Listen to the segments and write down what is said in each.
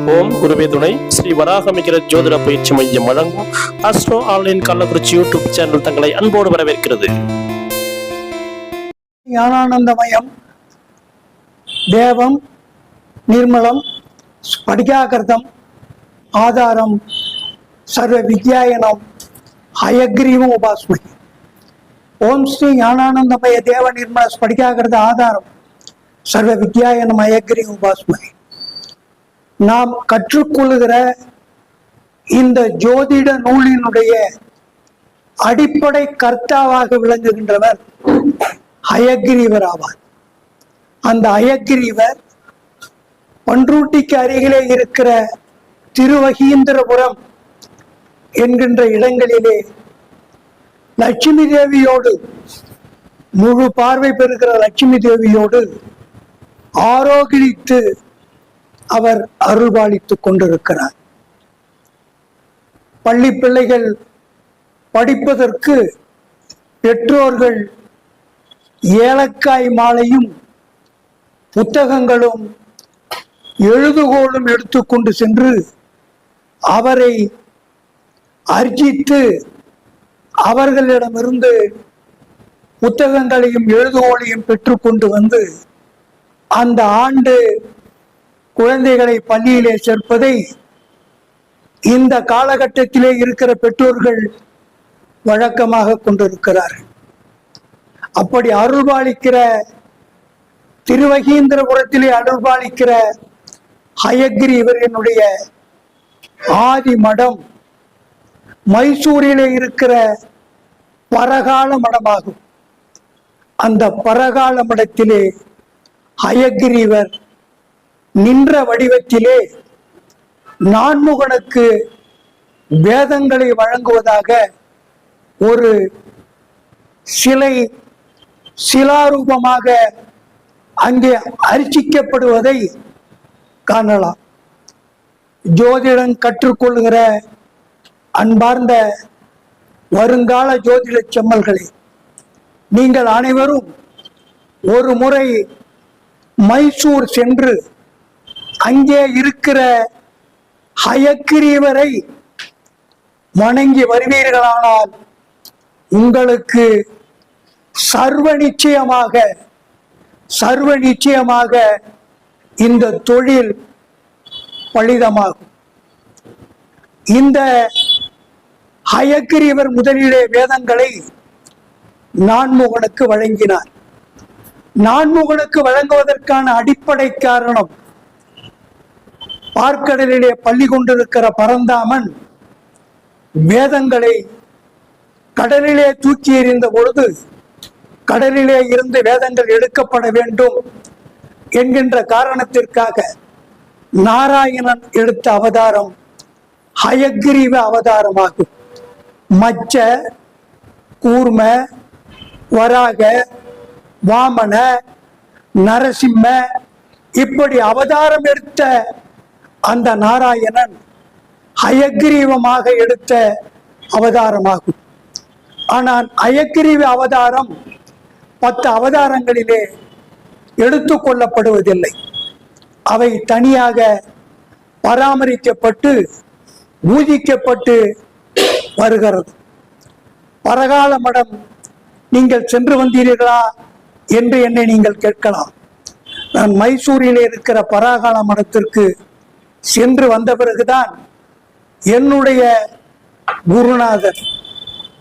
ஓம் குருவே துணை. ஸ்ரீ வராகமிகிற ஜோதிட பயிற்சி மையம் வழங்கும் astro online Kallakurichi YouTube channel தங்களை அன்போடு வரவேற்கிறது. ஞானானந்தமயம், தேவம், நிர்மலம், ஸ்படிகாகிருதம், ஆதாரம், சர்வ வித்யாயனம், ஹயக்ரீவம் உபாஸ்மகி. ஓம் ஸ்ரீ ஞானானந்தமய தேவ நிர்மல ஸ்படிகாகிருத ஆதாரம், சர்வ வித்யாயனம், ஹயக்ரீவம் உபாஸ்மகி. நாம் கற்றுக்கொள்ளுகிற இந்த ஜோதிட நூலினுடைய அடிப்படை கர்த்தாவாக விளங்குகின்றவர் ஹயக்ரீவர் ஆவார். அந்த ஹயக்ரீவர் பன்ருட்டிக்கு அருகிலே இருக்கிற திருவகீந்திரபுரம் என்கின்ற இடங்களிலே லட்சுமி தேவியோடு, முழு பார்வை பெறுகிற லட்சுமி தேவியோடு ஆரோக்கியத்து அவர் அருள்பாலித்துக் கொண்டிருக்கிறார். பள்ளி பிள்ளைகள் படிப்பதற்கு பெற்றோர்கள் ஏலக்காய் மாலையும் புத்தகங்களும் எழுதுகோலும் எடுத்துக்கொண்டு சென்று அவரை அர்ச்சித்து அவர்களிடமிருந்து புத்தகங்களையும் எழுதுகோலையும் பெற்றுக்கொண்டு வந்து அந்த ஆண்டு குழந்தைகளை பள்ளியிலே சேர்ப்பதை இந்த காலகட்டத்திலே இருக்கிற பெற்றோர்கள் வழக்கமாக கொண்டிருக்கிறார்கள். அப்படி அருள்பாலிக்கிற திருவகீந்திரபுரத்திலே அருள்பாலிக்கிற ஹயக்ரீவரினுடைய ஆதி மடம் மைசூரிலே இருக்கிற பரகால மடமாகும். அந்த பரகால மடத்திலே ஹயக்ரீவர் நின்ற வடிவத்திலே நான்முகனுக்கு வேதங்களை வழங்குவதாக ஒரு சிலை சிலாரூபமாக அங்கே அர்ச்சிக்கப்படுவதை காணலாம். ஜோதிடம் கற்றுக்கொள்கிற அன்பார்ந்த வருங்கால ஜோதிட செம்மல்களே, நீங்கள் அனைவரும் ஒரு முறை மைசூர் சென்று அங்கே இருக்கிற ஹயக்ரீவரை வணங்கி வருவீர்களானால் உங்களுக்கு சர்வ நிச்சயமாக இந்த தொழில் பலிதமாகும். இந்த ஹயக்ரீவர் முதலிலே வேதங்களை நான்முகனுக்கு வழங்கினார். நான்முகனுக்கு வழங்குவதற்கான அடிப்படை காரணம், பார்க்கடலிலே பள்ளி கொண்டிருக்கிற பரந்தாமன் வேதங்களை கடலிலே தூக்கி எறிந்த பொழுது கடலிலே இருந்து வேதங்கள் எடுக்கப்பட வேண்டும் என்கின்ற காரணத்திற்காக நாராயணன் எடுத்த அவதாரம் ஹயக்ரீவ அவதாரமாகும். மச்ச, கூர்ம, வராக, வாமன, நரசிம்ம இப்படி அவதாரம் எடுத்த அந்த நாராயணன் ஹயக்ரீவமாக எடுத்த அவதாரமாகும். ஆனால் ஹயக்ரீவ அவதாரம் 10 அவதாரங்களிலே எடுத்துக்கொள்ளப்படுவதில்லை. அவை தனியாக பராமரிக்கப்பட்டு பூஜிக்கப்பட்டு வருகிறது. பரகால மடம் நீங்கள் சென்று வந்தீர்களா என்று என்னை நீங்கள் கேட்கலாம். நான் மைசூரிலே இருக்கிற பரகால மடத்திற்கு சென்று வந்த பிறகுதான் என்னுடைய குருநாதர்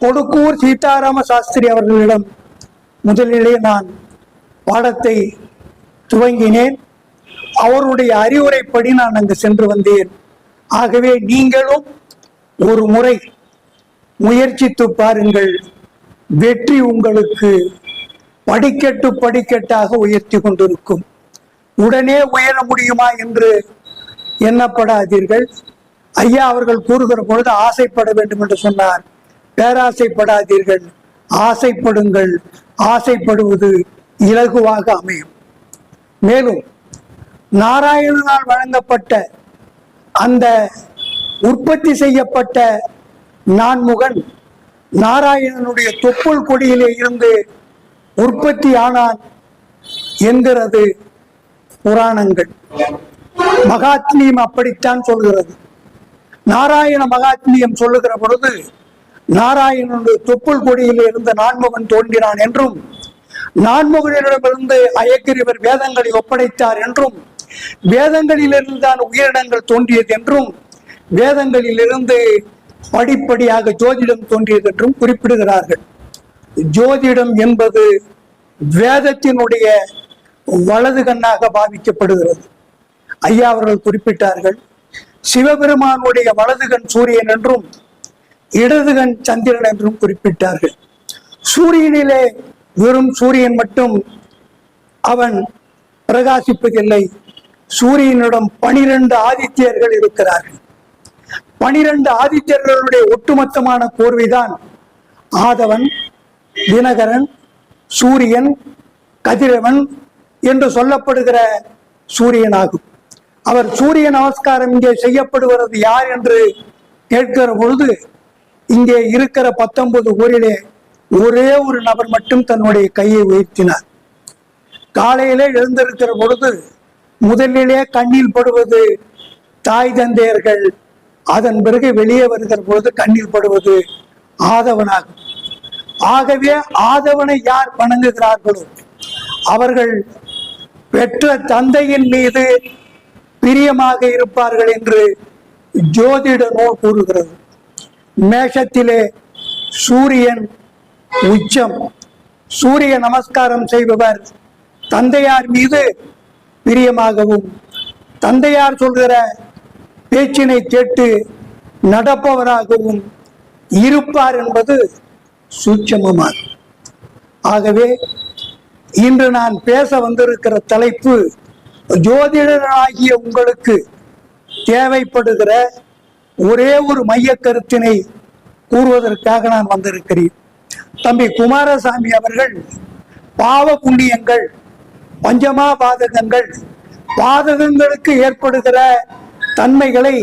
கொடுக்கூர் சீதாராம சாஸ்திரி அவர்களிடம் முதலிலே நான் பாடத்தை துவங்கினேன். அவருடைய அறிவுரைப்படி நான் அங்கு சென்று வந்தேன். ஆகவே நீங்களும் ஒரு முறை முயற்சித்து பாருங்கள். வெற்றி உங்களுக்கு படிக்கட்டாக உயர்த்தி கொண்டிருக்கும். உடனே உயர முடியுமா என்று எண்ணப்படாதீர்கள். ஐயா அவர்கள் கூறுகிற பொழுது ஆசைப்பட வேண்டும் என்று சொன்னார். பேராசைப்படாதீர்கள், ஆசைப்படுங்கள். ஆசைப்படுவது இலகுவாக அமையும். மேலும் நாராயணனால் வழங்கப்பட்ட அந்த உற்பத்தி செய்யப்பட்ட நான்முகன் நாராயணனுடைய தொப்புள் கொடியிலே இருந்து உற்பத்தி ஆனான் என்கிறது புராணங்கள். மகாத்மியம் அப்படித்தான் சொல்கிறது. நாராயண மகாத்மியம் சொல்லுகிற பொழுது நாராயணனுடைய தொப்புள் கொடியில் இருந்து நான்முகன் தோன்றினான் என்றும், நான்முகனிடமிருந்து அயக்கிரிவர் வேதங்களை ஒப்படைத்தார் என்றும், வேதங்களிலிருந்து தான் உயிரினங்கள் தோன்றியது என்றும், வேதங்களிலிருந்து படிப்படியாக ஜோதிடம் தோன்றியது என்றும் குறிப்பிடுகிறார்கள். ஜோதிடம் என்பது வேதத்தினுடைய வலது கண்ணாக பாவிக்கப்படுகிறது. ஐயா அவர்கள் குறிப்பிட்டார்கள், சிவபெருமானுடைய வலதுகண் சூரியன் என்றும் இடதுகண் சந்திரன் என்றும் குறிப்பிட்டார்கள். சூரியனிலே வெறும் சூரியன் மட்டும் அவன் பிரகாசிப்பதில்லை. சூரியனிடம் 12 ஆதித்யர்கள் இருக்கிறார்கள். 12 ஆதித்யர்களுடைய ஒட்டுமொத்தமான கோர்வைதான் ஆதவன், தினகரன், சூரியன், கதிரவன் என்று சொல்லப்படுகிற சூரியன் ஆகும். அவர் சூரிய நமஸ்காரம் இங்கே செய்யப்படுவது யார் என்று கேட்கிற பொழுது, இங்கே இருக்கிற 19 ஊரிலே ஒரே ஒரு நபர் மட்டும் தன்னுடைய கையை உயர்த்தினார். காலையிலே எழுந்திருக்கிற பொழுது முதலிலே கண்ணில் படுவது தாய் தந்தையர்கள், அதன் பிறகு வெளியே வருகிற பொழுது கண்ணில் படுவது ஆதவனாகும். ஆகவே ஆதவனை யார் வணங்குகிறார்களோ அவர்கள் பெற்ற தந்தையின் மீது பிரியமாக இருப்பார்கள் என்று ஜோதிட நூல் கூறுகிறது. மேஷத்திலே சூரியன் உச்சம். சூரிய நமஸ்காரம் செய்பவர் தந்தையார் மீது பிரியமாகவும், தந்தையார் சொல்கிற பேச்சினை கேட்டு நடப்பவராகவும் இருப்பார் என்பது சூட்சமமாகும். ஆகவே இன்று நான் பேச வந்திருக்கிற தலைப்பு, ஜோதிடராகிய உங்களுக்கு தேவைப்படுகிற ஒரே ஒரு மைய கருத்தினை கூறுவதற்காக நான் வந்திருக்கிறேன். தம்பி குமாரசாமி அவர்கள் பாவ புண்ணியங்கள், பஞ்சமா பாதகங்கள், பாதகங்களுக்கு ஏற்படுகிற தன்மைகளை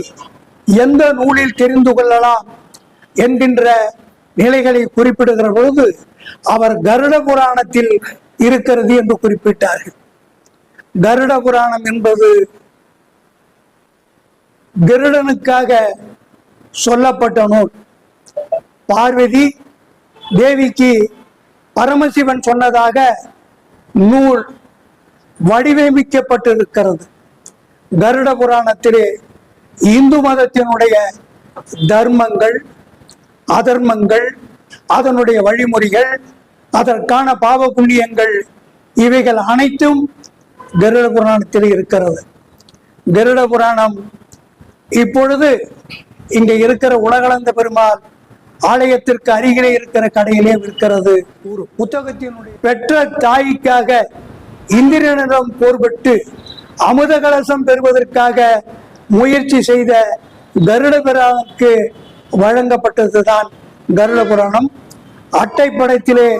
எந்த நூலில் தெரிந்து கொள்ளலாம் என்கின்ற நிலைகளை குறிப்பிடுகிற பொழுது அவர் கருட புராணத்தில் இருக்கிறது என்று குறிப்பிட்டார்கள். கருட புராணம் என்பது கருடனுக்காக சொல்லப்பட்ட நூல். பார்வதி தேவிக்கு பரமசிவன் சொன்னதாக நூல் வடிவமைக்கப்பட்டிருக்கிறது. கருட புராணத்திலே இந்து மதத்தினுடைய தர்மங்கள், அதர்மங்கள், அதனுடைய வழிமுறைகள், அதற்கான பாவ புண்ணியங்கள், இவைகள் அனைத்தும் கருட புராணத்தில் இருக்கிறது. கருட புராணம் இப்பொழுது இங்க இருக்கிற உலகளந்த பெருமாள் ஆலயத்திற்கு அருகிலே இருக்கிற கடையிலே இருக்கிறது. ஒரு புத்தகத்தினுடைய பெற்ற தாய்க்காக இந்திரனிடம் போர்பட்டு அமுத கலசம் பெறுவதற்காக முயற்சி செய்த கருட புராணுக்கு வழங்கப்பட்டதுதான் கருட புராணம். அட்டைப்படத்திலே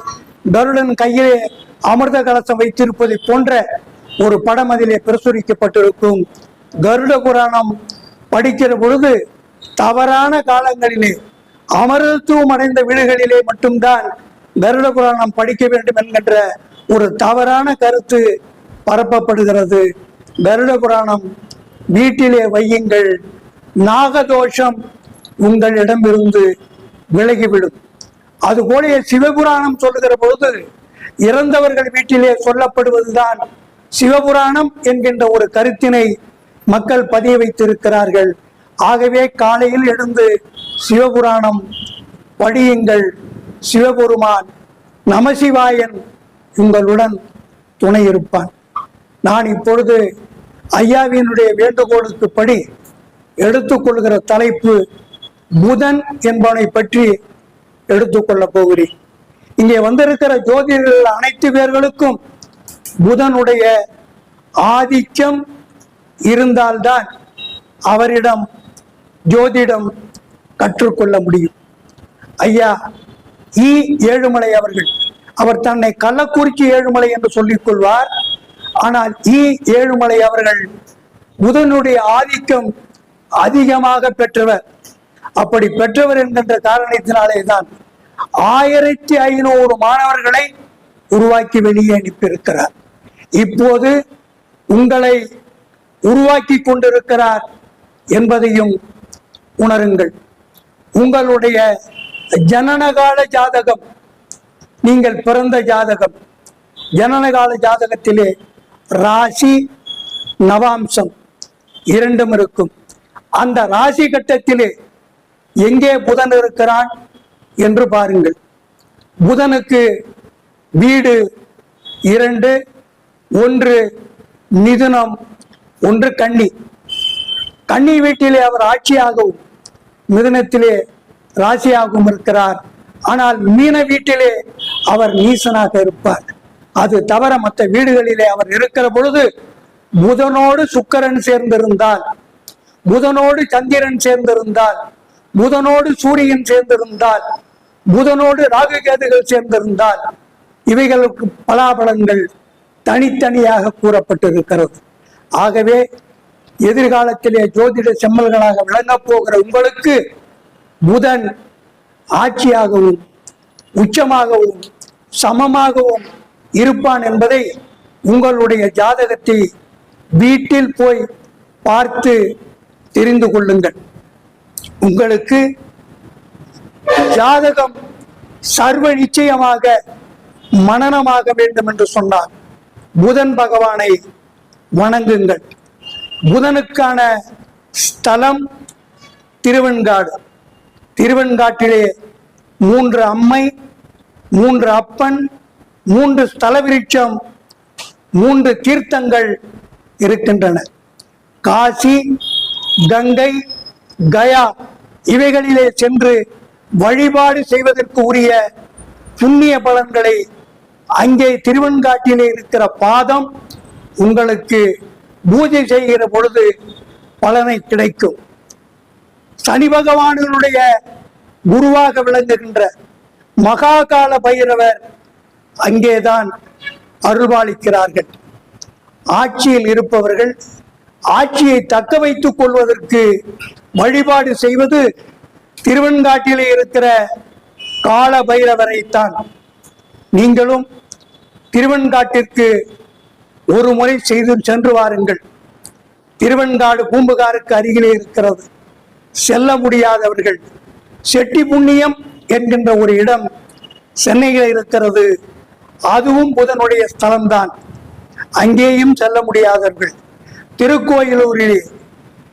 கருடன் கையிலே அமிர்த கலசம் வைத்திருப்பதை போன்ற ஒரு படம் அதிலே பிரசுரிக்கப்பட்டிருக்கும். கருட புராணம் படிக்கிற பொழுது தவறான காலங்களிலே அமரத்துவம் அடைந்த வீடுகளிலே மட்டும்தான் கருட புராணம் படிக்க வேண்டும் என்கின்ற ஒரு தவறான கருத்து பரப்பப்படுகிறது. கருட புராணம் வீட்டிலே வையுங்கள், நாகதோஷம் உங்களிடமிருந்து விலகிவிடும். அதுபோல சிவபுராணம் சொல்லுகிற பொழுது இறந்தவர்கள் வீட்டிலே சொல்லப்படுவதுதான் சிவபுராணம் என்கின்ற ஒரு கருத்தினை மக்கள் பதிய வைத்திருக்கிறார்கள். ஆகவே காலையில் எழுந்து சிவபுராணம் படியுங்கள். சிவபெருமான் நமசிவாயன் உங்களுடன் துணை இருப்பான். நான் இப்பொழுது ஐயாவினுடைய வேண்டுகோளுக்கு படி எடுத்துக்கொள்கிற தலைப்பு புதன் என்பவனை பற்றி எடுத்துக்கொள்ள போகிறேன். இங்கே வந்திருக்கிற ஜோதிடர்கள் அனைத்து பேர்களுக்கும் புதனுடைய ஆதிக்கம் இருந்தால்தான் அவரிடம் ஜோதிடம் கற்றுக்கொள்ள முடியும். ஐயா ஏழுமலை அவர்கள், அவர் தன்னை கள்ளக்குறிச்சி ஏழுமலை என்று சொல்லிக் கொள்வார். ஆனால் ஏழுமலை அவர்கள் புதனுடைய ஆதிக்கம் அதிகமாக பெற்றவர். அப்படி பெற்றவர் என்கின்ற காரணத்தினாலே தான் 1500 மாணவர்களை உருவாக்கி வெளியே அனுப்பியிருக்கிறார். இப்போது உங்களை உருவாக்கி கொண்டிருக்கிறார் என்பதையும் உணருங்கள். உங்களுடைய ஜனனகால ஜாதகம், நீங்கள் பிறந்த ஜாதகம், ஜனனகால ஜாதகத்திலே ராசி நவாம்சம் இரண்டும் இருக்கும். அந்த ராசி கட்டத்திலே எங்கே புதன் இருக்கிறான் என்று பாருங்கள். புதனுக்கு வீடு 2, 1 மிதுனம், 1 கன்னி. கன்னி வீட்டிலே அவர் ஆட்சியாகவும் மிதுனத்திலே ராசியாகவும் இருக்கிறார். ஆனால் மீன வீட்டிலே அவர் நீசனாக இருப்பார். அது தவிர மற்ற வீடுகளிலே அவர் இருக்கிற பொழுது புதனோடு சுக்கிரன் சேர்ந்திருந்தால், புதனோடு சந்திரன் சேர்ந்திருந்தால், புதனோடு சூரியன் சேர்ந்திருந்தால், புதனோடு ராகு கேதுகள் சேர்ந்திருந்தால் இவைகளுக்கு பலாபலங்கள் தனித்தனியாக கூறப்பட்டிருக்கிறது. ஆகவே எதிர்காலத்திலே ஜோதிட செம்மல்களாக விளங்கப் போகிற உங்களுக்கு புதன் ஆட்சியாகவும் உச்சமாகவும் சமமாகவும் இருப்பான் என்பதை உங்களுடைய ஜாதகத்தை வீட்டில் போய் பார்த்து தெரிந்து கொள்ளுங்கள். உங்களுக்கு ஜாதகம் சர்வ நிச்சயமாக மனனமாக வேண்டும் என்று சொன்னார் புதன் பகவானை வணங்குங்கள். புதனுக்கான ஸ்தலம் திருவெண்காடு. திருவெண்காட்டிலே 3 அம்மை, 3 அப்பன், 3 ஸ்தல விருட்சம், 3 தீர்த்தங்கள் இருக்கின்றன. காசி, கங்கை, கயா இவைகளிலே சென்று வழிபாடு செய்வதற்கு உரிய புண்ணிய பலன்களை அங்கே திருவெண்காட்டிலே இருக்கிற பாதம் உங்களுக்கு பூஜை செய்கிற பொழுது பலனை கிடைக்கும். சனி பகவானுடைய குருவாக விளங்குகின்ற மகாகால பைரவர் அங்கேதான் அருள்பாலிக்கிறார்கள். ஆட்சியில் இருப்பவர்கள் ஆட்சியை தக்க வைத்துக் கொள்வதற்கு வழிபாடு செய்வது திருவெண்காட்டிலே இருக்கிற கால பைரவரைத்தான். நீங்களும் திருவெண்காட்டிற்கு ஒரு முறை செய்து சென்று வாருங்கள். திருவெண்காடு பூம்புகாருக்கு அருகிலே இருக்கிறது. செல்ல முடியாதவர்கள் செட்டி புண்ணியம் என்கின்ற ஒரு இடம் சென்னையில் இருக்கிறது. அதுவும் புதனுடைய ஸ்தலம்தான். அங்கேயும் செல்ல முடியாதவர்கள் திருக்கோயிலூரிலே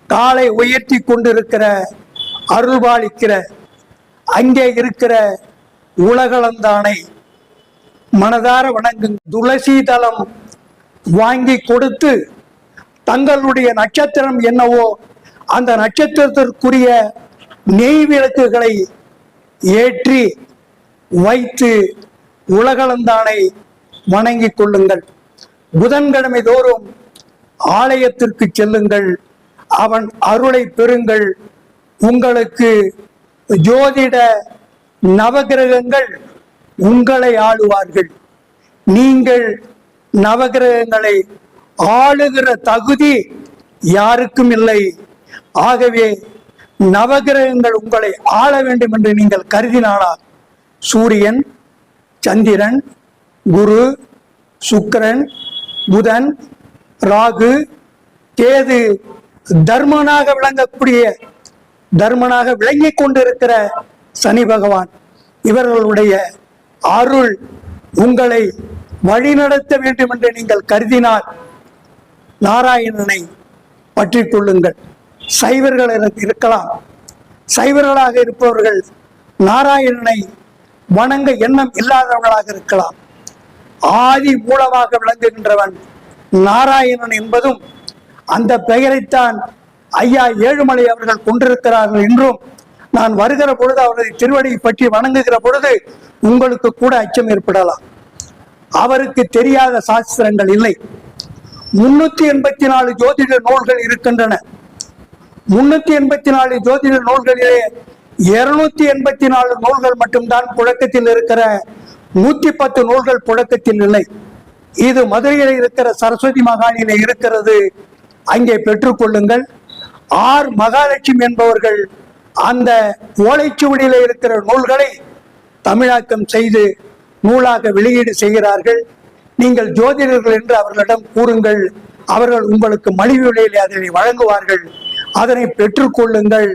காலை உயர்த்தி கொண்டிருக்கிற அருள்பாலிக்கிற அங்கே இருக்கிற உலகளந்தானை மனதார வணங்கும். துளசி தலம் வாங்கி கொடுத்து தங்களுடைய நட்சத்திரம் என்னவோ அந்த நட்சத்திரத்திற்குரிய நெய் விளக்குகளை ஏற்றி வைத்து உலகளந்தானை வணங்கி கொள்ளுங்கள். புதன்கிழமை தோறும் ஆலயத்திற்கு செல்லுங்கள். அவன் அருளை பெறுங்கள். உங்களுக்கு ஜோதிட நவகிரகங்கள் உங்களை ஆளுவார்கள். நீங்கள் நவகிரகங்களை ஆளுகிற தகுதி யாருக்கும் இல்லை. ஆகவே நவகிரகங்கள் உங்களை ஆள வேண்டும் என்று நீங்கள் கருதினாலா சூரியன், சந்திரன், குரு, சுக்கிரன், புதன், ராகு, கேது தர்மனாக விளங்கிக் கொண்டிருக்கிற சனி பகவான் இவர்களுடைய அருள் உங்களை வழிநடத்த வேண்டும் என்று நீங்கள் கருதினால் நாராயணனை பற்றி கொள்ளுங்கள். சைவர்கள் இருக்கலாம். சைவர்களாக இருப்பவர்கள் நாராயணனை வணங்க எண்ணம் இல்லாதவர்களாக இருக்கலாம். ஆதி மூலமாக விளங்குகின்றவன் நாராயணன் என்பதும் அந்த பெயரைத்தான் ஐயா ஏழுமலை அவர்கள் கொண்டிருக்கிறார்கள் என்றும் நான் வருகிற பொழுது அவரது திருவடியை பற்றி வணங்குகிற பொழுது உங்களுக்கு கூட அச்சம் ஏற்படலாம். அவருக்கு தெரியாத சாஸ்திரங்கள் இல்லை. 384 ஜோதிட நூல்கள் இருக்கின்றன. 384 ஜோதிட நூல்களிலே 284 நூல்கள் மட்டும்தான் புழக்கத்தில் இருக்கிற. 110 நூல்கள் புழக்கத்தில் இல்லை. இது மதுரையில் இருக்கிற சரஸ்வதி மகாலிலே இருக்கிறது. அங்கே பெற்றுக்கொள்ளுங்கள். ஆர் மகாலட்சுமி என்பவர்கள் அந்த ஓலைச்சுவடியில இருக்கிற நூல்களை தமிழாக்கம் செய்து நூலாக வெளியீடு செய்கிறார்கள். நீங்கள் ஜோதிடர்கள் என்று அவர்களிடம் கூறுங்கள். அவர்கள் உங்களுக்கு மலிவு விலையில் அதனை வழங்குவார்கள். அதனை பெற்றுக்கொள்ளுங்கள்.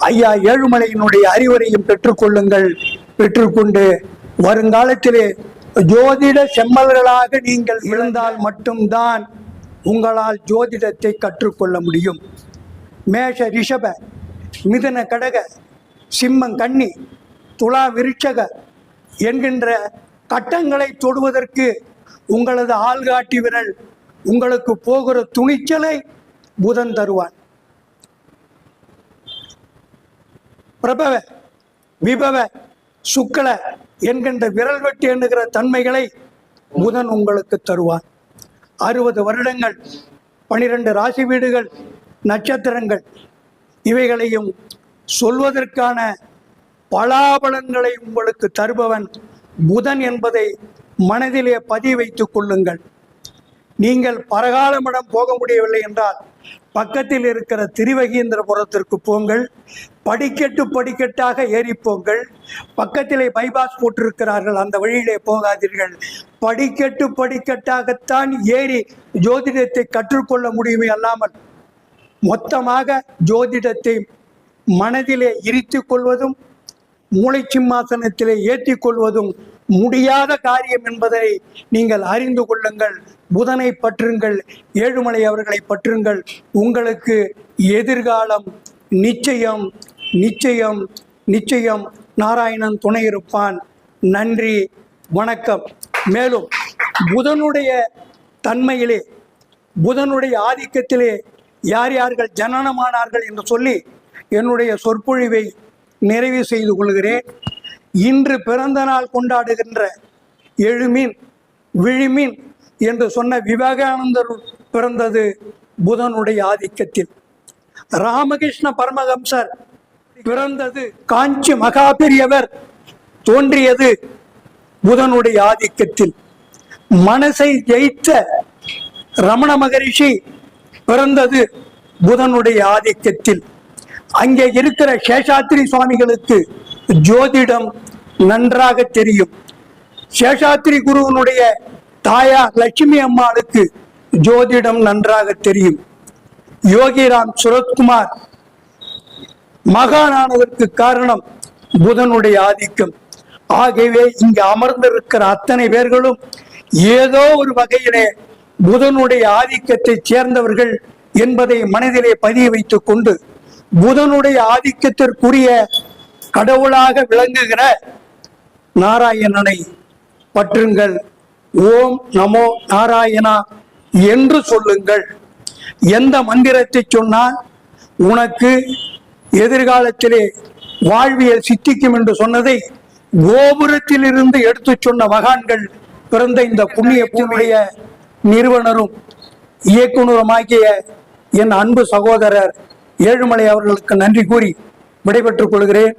ஐயா ஏழுமலையினுடைய அறிவுரையும் பெற்றுக்கொள்ளுங்கள். பெற்றுக்கொண்டு வருங்காலத்திலே ஜோதிட செம்மல்களாக நீங்கள் இருந்தால் மட்டும்தான் உங்களால் ஜோதிடத்தை கற்றுக்கொள்ள முடியும். மேஷ ரிஷப மிதுன கடக சிம்மம் கன்னி துலா விருட்சக என்கின்ற கட்டங்களை தொடுவதற்கு உங்களது ஆள்காட்டி விரல் உங்களுக்கு போகிற துணிச்சலை புதன் தருவான். பிரபவ விபவ சுக்ல என்கின்ற விரல் வெட்டி எண்ணுகிற தன்மைகளை புதன் உங்களுக்கு தருவான். 60 வருடங்கள் 12 ராசி வீடுகள் நட்சத்திரங்கள் இவைகளையும் சொல்வதற்கான பலாபலன்களை உங்களுக்கு தருபவன் புதன் என்பதை மனதிலே பதிய வைத்துக் கொள்ளுங்கள். நீங்கள் பரகாலமிடம் போக முடியவில்லை என்றால் பக்கத்தில் இருக்கிற திருவகீந்திரபுரத்திற்கு போங்கள். படிக்கட்டு படிக்கட்டாக ஏறி போங்கள். பக்கத்திலே பைபாஸ் போட்டிருக்கிறார்கள், அந்த வழியிலே போகாதீர்கள். படிக்கட்டு படிக்கட்டாகத்தான் ஏறி ஜோதிடத்தை கற்றுக்கொள்ள முடியுமே அல்லாமல் மொத்தமாக ஜோதிடத்தை மனதிலே இருத்தி கொள்வதும் மூளை சிம்மாசனத்திலே ஏற்றி கொள்வதும் முடியாத காரியம் என்பதை நீங்கள் அறிந்து கொள்ளுங்கள். புதனை பற்றுங்கள், ஏழுமலை அவர்களை பற்றுங்கள். உங்களுக்கு எதிர்காலம் நிச்சயம் நிச்சயம் நிச்சயம் நாராயணன் துணை இருப்பான். நன்றி, வணக்கம். மேலும் புதனுடைய தன்மையிலே புதனுடைய ஆதிக்கத்திலே யார் யார்கள் ஜனனமானார்கள் என்று சொல்லி என்னுடைய சொற்பொழிவை நிறைவு செய்து கொள்கிறேன். இன்று பிறந்த நாள் கொண்டாடுகின்ற எழுமீன் விழிமீன் என்று சொன்ன விவேகானந்தர் பிறந்தது புதனுடைய ஆதிக்கத்தில். ராமகிருஷ்ண பரமஹம்சர் பிறந்தது, காஞ்சி மகாபெரியவர் தோன்றியது புதனுடைய ஆதிக்கத்தில். மனசை ஜெயித்த ரமண மகரிஷி பிறந்தது புதனுடைய ஆதிக்கத்தில். அங்கே இருக்கிற சேஷாத்திரி சுவாமிகளுக்கு ஜோதிடம் நன்றாக தெரியும். சேஷாத்திரி குருவனுடைய தாயார் லட்சுமி அம்மாளுக்கு ஜோதிடம் நன்றாக தெரியும். யோகிராம் சுரத்குமார் மகானானதற்கு காரணம் புதனுடைய ஆதிக்கம். ஆகவே இங்கு அமர்ந்திருக்கிற அத்தனை பேர்களும் ஏதோ ஒரு வகையிலே புதனுடைய ஆதிக்கத்தை சேர்ந்தவர்கள் என்பதை மனதிலே பதிய வைத்துக் கொண்டு புதனுடைய ஆதிக்கத்திற்குரிய கடவுளாக விளங்குகிற நாராயணனை பற்றுங்கள். ஓம் நமோ நாராயணா என்று சொல்லுங்கள். எந்த மந்திரத்தை சொன்னால் உனக்கு எதிர்காலத்திலே வாழ்வியல் சித்திக்கும் என்று சொன்னதை கோபுரத்திலிருந்து எடுத்து சொன்ன மகான்கள் பிறந்த இந்த புண்ணிய பூமியுடைய நிறுவனரும் இயக்குனருமாகிய என் அன்பு சகோதரர் ஏழுமலை அவர்களுக்கு நன்றி கூறி விடைபெற்றுக் கொள்கிறேன்.